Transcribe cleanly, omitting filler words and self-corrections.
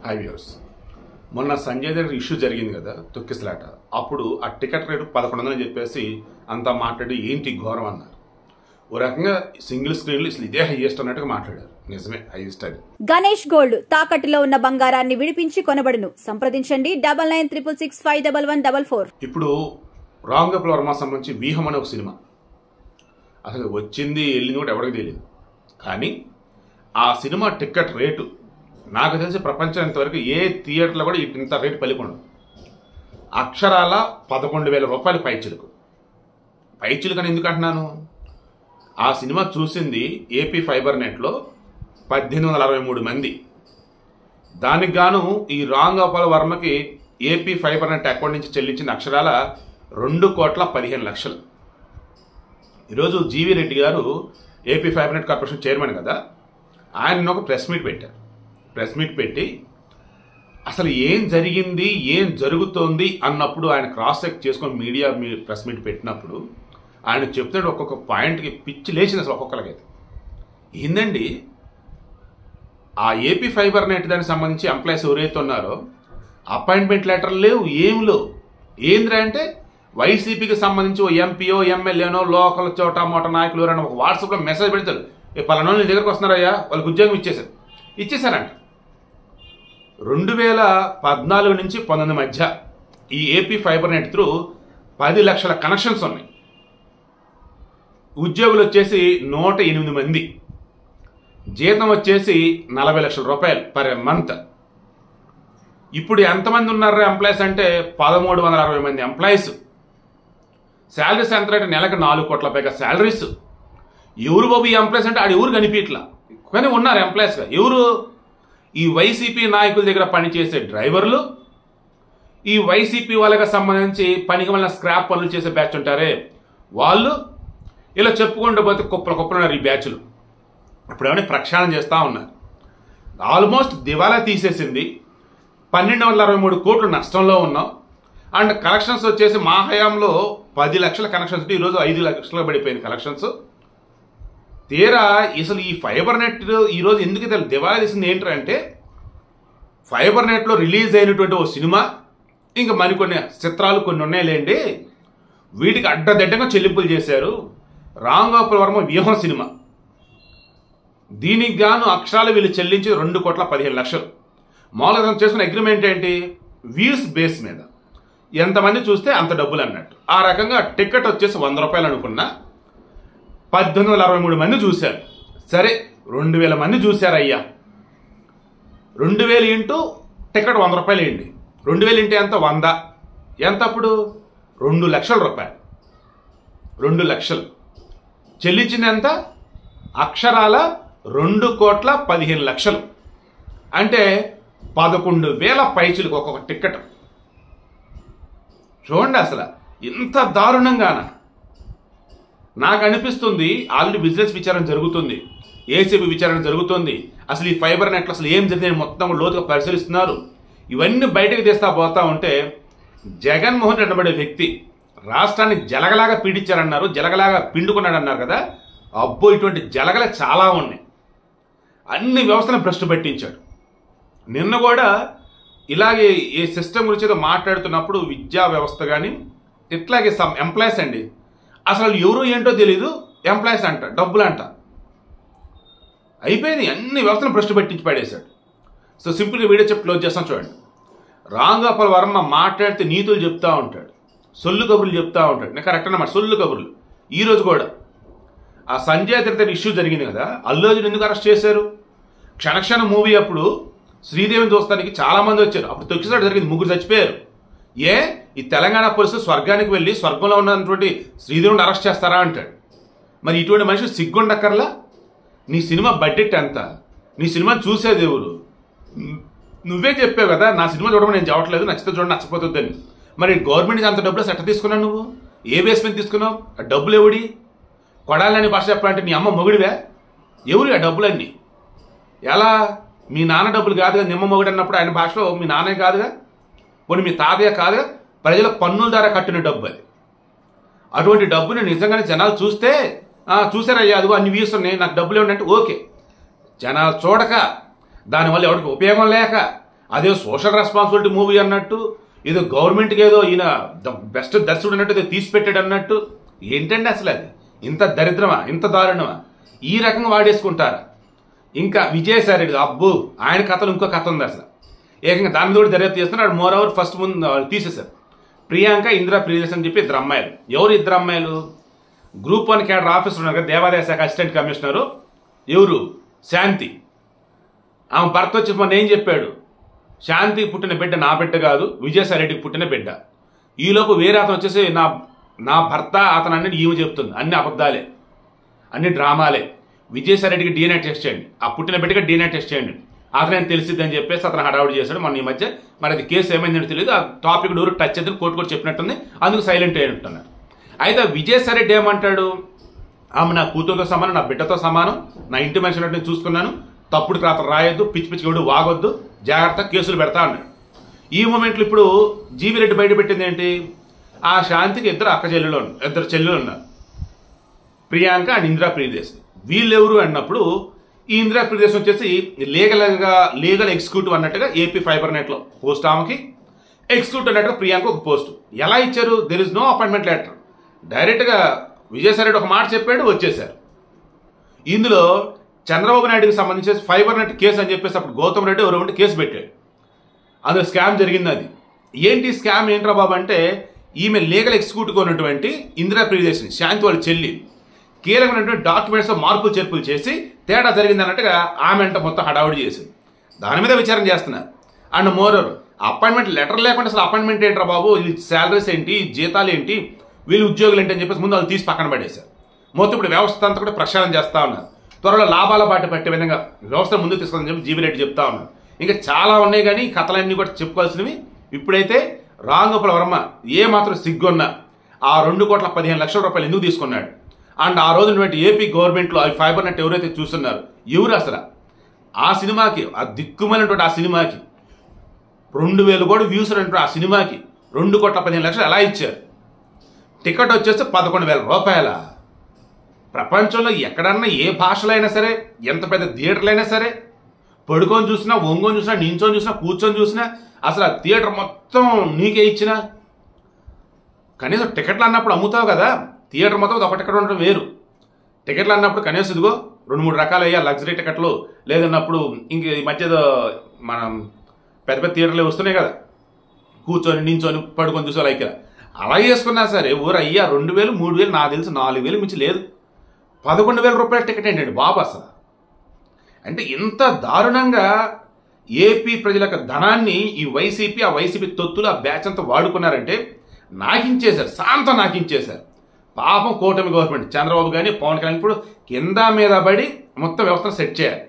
High viewers, మొన్న సంజయ్ దగ్గర issue జరిగింది కదా, తొక్కిసలాట. అప్పుడు ఆ టికెట్ రేటు 1100 అని చెప్పేసి అంతా మాట్లాడి ఏంటి ఘోరం అన్నారు. ఓ రకంగా సింగిల్ స్క్రీన్లు ఇసలు ఇదే హైయెస్ట్ అన్నట్టుగా మాట్లాడారు. నిజమే, హైయెస్ట్ అది. గణేష్ గోల్డ్ తాకట్టులో ఉన్న బంగారాన్ని విడిపించి కొనబడును. సంప్రదించండి 9966651144. ఇప్పుడు రామ్ గోపాల్ వర్మ సంబంధించి వ్యూహం అనే ఒక సినిమా అసలు వచ్చింది వెళ్ళింది కూడా ఎవరికి తెలియదు. కానీ ఆ సినిమా టికెట్ రేటు నాకు తెలిసి ప్రపంచం ఇంతవరకు ఏ థియేటర్లో కూడా ఇంత రేటు పలికొండదు. అక్షరాల 11,000 రూపాయలు పైచిలుకు అని ఎందుకు అంటున్నాను? ఆ సినిమా చూసింది ఏపీ ఫైబర్ నెట్లో 1863 మంది. దానికి గాను ఈ రామ్ గోపాల్ వర్మకి ఏపీ ఫైబర్ నెట్ అకౌంట్ నుంచి చెల్లించిన అక్షరాల 2,15,00,000. ఈరోజు జీవీ రెడ్డి గారు AP fibre net corporation chairman కదా, ఆయన ఒక ప్రెస్ మీట్ పెట్టారు. ప్రెస్ మీట్ పెట్టి అసలు ఏం జరిగింది, ఏం జరుగుతోంది అన్నప్పుడు ఆయన క్రాస్ చెక్ చేసుకొని మీడియా ప్రెస్ మీట్ పెట్టినప్పుడు ఆయన చెప్తున్నాడు ఒక్కొక్క పాయింట్కి పిచ్చి లేచింది అసలు ఒక్కొక్కరికైతే. ఏందండి, ఆ ఏపీ ఫైబర్ నెట్ దానికి సంబంధించి ఎంప్లాయీస్ ఎవరైతే ఉన్నారో అపాయింట్మెంట్ లెటర్లు లేవు, ఏం లేవు. ఏంద్రా అంటే వైసీపీకి సంబంధించి ఓ ఎంపీఓ ఎమ్మెల్యేనో లోకల్ చోట మోట నాయకులు ఎవరైనా ఒక వాట్సాప్లో మెసేజ్ పెడతారు, పలానా నీ దగ్గరకు వస్తున్నారయ్యా, వాళ్ళకి ఉద్యోగం ఇచ్చేసారంట. 2014 నుంచి 19 మధ్య ఈ ఏపీ ఫైబర్ నెట్ త్రూ 10 లక్షల కనెక్షన్స్ ఉన్నాయి. ఉద్యోగులు వచ్చేసి 108 మంది, జీతం వచ్చేసి 40 లక్షల రూపాయలు పర్ మంత్. ఇప్పుడు ఎంతమంది ఉన్నారు ఎంప్లాయీస్ అంటే 1360 మంది ఎంప్లాయీస్. శాలరీస్ ఎంత అంటే నెలకు 4 కోట్ల పైగా శాలరీస్. ఎవరు బాబు ఈ ఎంప్లాయీస్ అంటే ఆడు ఎవరు కనిపించట్లా, కానీ ఉన్నారు ఎంప్లాయీస్గా. ఎవరు? ఈ వైసీపీ నాయకుల దగ్గర పనిచేసే డ్రైవర్లు, ఈ వైసీపీ వాళ్ళకి సంబంధించి పనికి వల్ల స్క్రాప్ పనులు చేసే బ్యాచ్ ఉంటారే వాళ్ళు. ఇలా చెప్పుకుంటూ పోతే కుప్పలు ఈ బ్యాచ్లు. ఇప్పుడు ఏమైనా ప్రక్షాళన చేస్తూ ఉన్నారు. ఆల్మోస్ట్ దివాలా తీసేసింది. 1263 కోట్లు నష్టంలో ఉన్నాం. అండ్ కలెక్షన్స్ వచ్చేసి మా హయాంలో 10 లక్షల కనెక్షన్స్ ఉంటే ఈరోజు 5 లక్షలు పడిపోయింది కలెక్షన్స్. తీరా అసలు ఈ ఫైబర్ నెట్ ఈరోజు ఎందుకు దివాలా తీసింది ఏంటంటే, ఫైబర్ నెట్లో రిలీజ్ అయినటువంటి ఓ సినిమా, ఇంకా మరికొన్ని చిత్రాలు కొన్ని ఉన్నాయిలేండి, వీటికి అడ్డదిడ్డంగా చెల్లింపులు చేశారు. రామ్ గోపాల్ వర్మ వ్యూహం సినిమా, దీనికి గాను అక్షరాలు వీళ్ళు చెల్లించి 2,15,00,000. మామూలుగా చేసుకున్న అగ్రిమెంట్ ఏంటి? వ్యూస్ బేస్ మీద ఎంతమంది చూస్తే అంత డబ్బులు అన్నట్టు. ఆ రకంగా టికెట్ వచ్చేసి 100 రూపాయలు అనుకున్నా, 1863 మంది చూశారు. సరే 2,000 మంది చూశారయ్యా. 2,000 ఇంటూ టికెట్ 100 రూపాయలు వేయండి. 2,000 ఇంటూ ఎంత? 100. ఎంత అప్పుడు? 2 లక్షల రూపాయలు. 2 లక్షలు చెల్లించింది ఎంత? అక్షరాల 2,15,00,000. అంటే 11,000 పైచులకు ఒక్కొక్క టికెట్. చూడండి అసలు ఇంత దారుణంగాన. నాకు అనిపిస్తుంది ఆల్రెడీ బిజినెస్ విచారణ జరుగుతుంది, ఏసీబీ విచారణ జరుగుతుంది. అసలు ఈ ఫైబర్ నెట్లో అసలు ఏం జరిగింది మొత్తం లోతుగా పరిశీలిస్తున్నారు. ఇవన్నీ బయటకు తీస్తా పోతా ఉంటే జగన్మోహన్ రెడ్డి అనే వ్యక్తి రాష్ట్రాన్ని జలగలాగా పీడించారన్నారు, జలగలాగా పిండుకున్నాడు అన్నారు కదా. అబ్బో, ఇటువంటి జలగలే చాలా ఉన్నాయి. అన్ని వ్యవస్థలను భ్రష్టు పట్టించాడు. నిన్న కూడా ఇలాగే ఈ సిస్టమ్ గురించి ఏదో మాట్లాడుతున్నప్పుడు విద్యా వ్యవస్థ కానీ ఇట్లాగే సమ్ ఎంప్లాయీస్ అండి, అసలు ఎవరు ఏంటో తెలీదు, ఎంప్లాయీస్ అంట, డబ్బులు అంట, అయిపోయింది. అన్ని వ్యవస్థలను భ్రష్టు పట్టించి పడేశాడు. సో సింపుల్గా వీడియో చెప్పి క్లోజ్ చేస్తాం. చూడండి, రామ్ గోపాల్ వర్మ మాట్లాడితే నీతులు చెప్తా ఉంటాడు, సొల్లు కబుర్లు చెప్తా ఉంటాడు. నేను కరెక్ట్ అన్నమాట, సొల్లు కబుర్లు. ఈరోజు కూడా ఆ సంజయ్ దత్త ఇష్యూ జరిగింది కదా, అల్లు అర్జున్ ఎందుకు అరెస్ట్ చేశారు? క్షణక్షణ మూవీ అప్పుడు శ్రీదేవిని చూస్తానికి చాలా మంది వచ్చారు. అప్పుడు తొక్కిసలాట జరిగింది, 3 చచ్చిపోయారు. ఈ తెలంగాణ పోలీసులు స్వర్గానికి వెళ్ళి స్వర్గంలో ఉన్నటువంటి శ్రీదేవిని అరెస్ట్ చేస్తారా అంటాడు. మరి ఇటువంటి మనిషి సిగ్గుండక్కర్లా? నీ సినిమా బడ్జెట్ ఎంత? నీ సినిమాని చూసేది ఎవరు? నువ్వే చెప్పావు కదా, నా సినిమా చూడమని నేను చెప్పట్లేదు, నచ్చితే చూడండి, నచ్చపోతుందని. మరి గవర్నమెంట్ నుంచి అంత డబ్బులు ఎట్లా తీసుకున్నావు నువ్వు? ఏ బేస్ మీద తీసుకున్నావు? ఆ డబ్బులు ఎవడి? కొడాలని భాష చెప్పాలంటే నీ అమ్మ మొగుడివే? ఎవరు ఆ డబ్బులన్నీ? ఎలా? మీ నాన్న డబ్బులు కాదుగా, నిమ్మ మొగుడు అన్నప్పుడు ఆయన భాషలో మీ నాన్నే కాదుగా, పోనీ మీ తాతయ్య కాదుగా, ప్రజల పన్నుల ద్వారా కట్టిన డబ్బు అది. అటువంటి డబ్బుని నిజంగానే జనాలు చూస్తే చూసారయ్యా అదిగో అన్ని వ్యూస్ ఉన్నాయి, నాకు డబ్బులు ఏమిటంటే ఓకే. జనాలు చూడక, దానివల్ల ఎవరికి ఉపయోగం లేక అదే సోషల్ రెస్పాన్సిబిలిటీ మూవీ అన్నట్టు, ఏదో గవర్నమెంట్కి ఏదో ఈయన బెస్ట్ దర్శకుడు అన్నట్టు ఏదో తీసి పెట్టాడు అన్నట్టు. ఏంటండి అసలు అది? ఇంత దరిద్రమా, ఇంత దారుణమా? ఈ రకంగా వాడేసుకుంటారా? ఇంకా విజయసాయి రెడ్డి, అబ్బో ఆయన కథలు ఇంకో కథ ఉంది అసలు. ఏకంగా దాని కూడా దర్యాప్తు చేస్తున్నారు. మోర్ ఓవర్ ఫస్ట్ ముందు తీసేశారు. ప్రియాంక, ఇందిరా ప్రియదర్శన్ అని చెప్పి ఇద్దరు అమ్మాయిలు. ఎవరు ఇద్దరు అమ్మాయిలు? గ్రూప్ 1 క్యాడర్ ఆఫీసర్ ఉన్నారు కదా, దేవాదాయ శాఖ అసిస్టెంట్ కమిషనరు, ఎవరు? శాంతి. ఆమె భర్త వచ్చి మొన్న ఏం చెప్పాడు? శాంతికి పుట్టిన బిడ్డ నా బిడ్డ కాదు, విజయసాయి రెడ్డికి పుట్టిన బిడ్డ. ఈలోపు వేరే అతను వచ్చేసి నా భర్త అతను అన్నీ ఈమె చెప్తుంది. అన్ని అబద్ధాలే, అన్ని డ్రామాలే. విజయసాయి రెడ్డికి DNA టెస్ట్ చేయండి, ఆ పుట్టిన బిడ్డకి DNA టెస్ట్ చేయండి, అతను తెలిసిద్ది అని చెప్పేసి అతను హడావుడి చేశాడు మొన్న ఈ మధ్య. మరి అది కేసు ఏమైందని తెలియదు. ఆ టాపిక్ డోర్ టచ్ చేద్దాం కోర్టు కూడా చెప్పినట్టుంది, అందుకు సైలెంట్ అయినట్టున్నారు. అయితే విజయసాయి రెడ్డి ఏమంటాడు? ఆమె నా కూతురుతో సమానం, నా బిడ్డతో సమానం, నా ఇంటి మనిషి నేను చూసుకున్నాను, తప్పుడు రాత్ర రాయొద్దు, పిచ్చి పిచ్చి గడు వాగొద్దు, జాగ్రత్త కేసులు పెడతా అన్నాడు. ఈ మూమెంట్లో ఇప్పుడు జీవి రెడ్డి బయట పెట్టింది ఏంటి? ఆ శాంతికి ఇద్దరు చెల్లెలు ఉన్నారు, ప్రియాంక అండ్ ఇందిరా ప్రియదర్శన్. వీళ్ళెవరు అన్నప్పుడు ఈ ఇందిరా ప్రియదర్శన్ వచ్చేసి లీగల్ ఎగ్జిక్యూటివ్ అన్నట్టుగా ఏపీ ఫైబర్ నెట్లో పోస్ట్, ఆమెకి ఎగ్జిక్యూటివ్ అన్నట్టుగా ప్రియాంక ఒక పోస్ట్. ఎలా ఇచ్చారు? There is no appointment letter. డైరెక్ట్గా విజయసాయి రెడ్డి ఒక మాట చెప్పాడు, వచ్చేశారు. ఇందులో చంద్రబాబు నాయుడుకి సంబంధించి ఫైబర్ నెట్ కేసు అని చెప్పేసి అప్పుడు గౌతమ్ రెడ్డి ఎవరు కేసు పెట్టాడు. అందులో స్కామ్ జరిగింది. అది ఏంటి స్కామ్ ఏంట్రా బాబు అంటే, ఈమె లీగల్ ఎగ్జిక్యూటివ్గా ఉన్నటువంటి ఇందిరా ప్రియదర్శిని, శాంతి వాళ్ళ చెల్లి, కీలకమైనటువంటి డాక్యుమెంట్స్లో మార్పులు చేర్పులు చేసి తేడా జరిగింది అన్నట్టుగా ఆమె అంట మొత్తం హడావుడి చేసింది. దాని మీద విచారణ చేస్తున్నారు. అండ్ మోరర్ అపాయింట్మెంట్ లెటర్ లేకుండా అసలు అపాయింట్మెంట్ ఏంట్రా బాబు, వీళ్ళ శాలరీస్ ఏంటి, జీతాలు ఏంటి, వీళ్ళు ఉద్యోగులు ఏంటి అని చెప్పేసి ముందు వాళ్ళు తీసి పక్కన పడేశారు. మొత్తం ఇప్పుడు వ్యవస్థ అంతా కూడా ప్రక్షాళన చేస్తూ ఉన్నారు. త్వరలో లాభాల బాట పట్టే విధంగా వ్యవస్థ ముందుకు తీసుకొని చెప్పి జీవి రెడ్డి చెప్తా ఉన్నారు. ఇంకా చాలా ఉన్నాయి కానీ ఈ కథలన్నీ కూడా చెప్పుకోవాల్సినవి. ఇప్పుడైతే రాంగోపాల్ వర్మ ఏమాత్రం సిగ్గున్నా ఆ 2,15,00,000 రూపాయలు ఎందుకు తీసుకున్నాడు? అండ్ ఆ రోజునటువంటి ఏపీ గవర్నమెంట్లో ఆ ఫైబర్ నెట్ ఎవరైతే చూస్తున్నారో ఎవరు అసలు ఆ సినిమాకి, ఆ దిక్కుమైనటువంటి ఆ సినిమాకి 2,000 కోట్ల వ్యూస్ ఉన్నటువంటి ఆ సినిమాకి 2,15,00,000 ఎలా ఇచ్చారు? టికెట్ వచ్చేస్తే 11,000 రూపాయల. ప్రపంచంలో ఎక్కడన్నా ఏ భాషలో అయినా సరే, ఎంత పెద్ద థియేటర్లు అయినా సరే, పడుకొని చూసినా, ఒంగొని చూసినా, నించొని చూసినా, కూర్చొని చూసినా, అసలు ఆ థియేటర్ మొత్తం నీకే ఇచ్చినా, కనీసం టికెట్లు అన్నప్పుడు అమ్ముతావు కదా, థియేటర్ మొత్తం ఒక టికెట్ ఉండడం వేరు. టికెట్లు అన్నప్పుడు కనీసం ఇదిగో 2-3 రకాలు అయ్యా, లగ్జరీ టికెట్లు, లేదన్నప్పుడు ఇంక ఈ మధ్య మనం పెద్ద పెద్ద థియేటర్లు వస్తున్నాయి కదా, కూర్చొని నించొని పడుకొని చూసే లైక్ అలా చేసుకున్నా సరే ఊరు అయ్యా 2,000, 3,000, నాకు తెలిసి 4,000 మించి లేదు. 11,000 రూపాయల టికెట్ ఏంటండి బాబు అసలు? అంటే ఇంత దారుణంగా ఏపీ ప్రజల ధనాన్ని ఈ వైసీపీ, ఆ వైసీపీ తొత్తులు, ఆ బ్యాచ్ అంతా వాడుకున్నారంటే నాకించేశారు, శాంతం నాకించేశారు. పాపం కూటమి గవర్నమెంట్ చంద్రబాబు కానీ పవన్ కళ్యాణ్ ఇప్పుడు కింద మీద పడి మొత్తం వ్యవస్థను సెట్ చేయాలి.